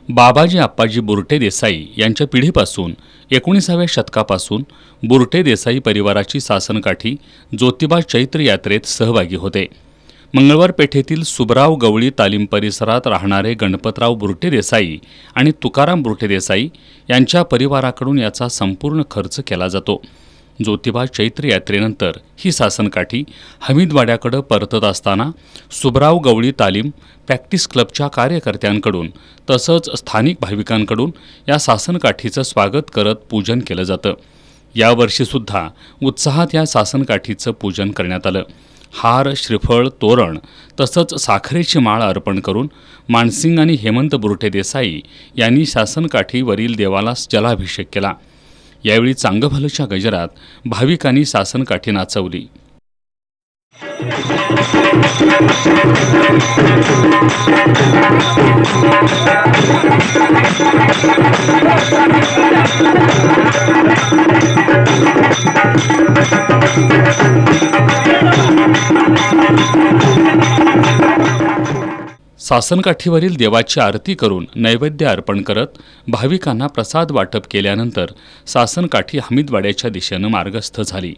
बाबाजी आप्पाजी बुरटे देसाई यांच्या पिढीपासून 19व्या शतकापासून बुरटे देसाई परिवाराची सासनकाठी ज्योतिबा चैत्र यात्रेत सहभागी होते। मंगळवार पेठेतील सुबराव गवळी तालीम परिसरात राहणारे गणपतराव बुरटे देसाई आणि तुकाराम बुरटे देसाई यांच्या परिवाराकडून याचा संपूर्ण खर्च केला जातो। ज्योतिबा चैत्र यात्रेनंतर ही सासनकाठी हमीदवाड्याकडे परतत असताना सुबराव गवळी तालीम प्रॅक्टिस क्लबच्या कार्यकर्त्यांकडून तसंच स्थानिक भाविकांकडून या सासनकाठीचं स्वागत करत पूजन केलं जातं। यावर्षीसुद्धा उत्साहात या सासनकाठीचं पूजन करण्यात आलं। हार, श्रीफळ, तोरण तसंच साखरेची माळ अर्पण करून मानसिंग आणि हेमंत बुरटे देसाई यांनी सासनकाठीवरील देवाला जलाभिषेक केला। यावेळी चांगभलच्या गजरात भाविकांनी सासनकाठी नाचवली। सासनकाठीवरील देवाची आरती करून नैवेद्य अर्पण करत भाविकांना प्रसाद वाटप केल्यानंतर सासनकाठी हमीदवाड्याच्या दिशेने मार्गस्थ झाली।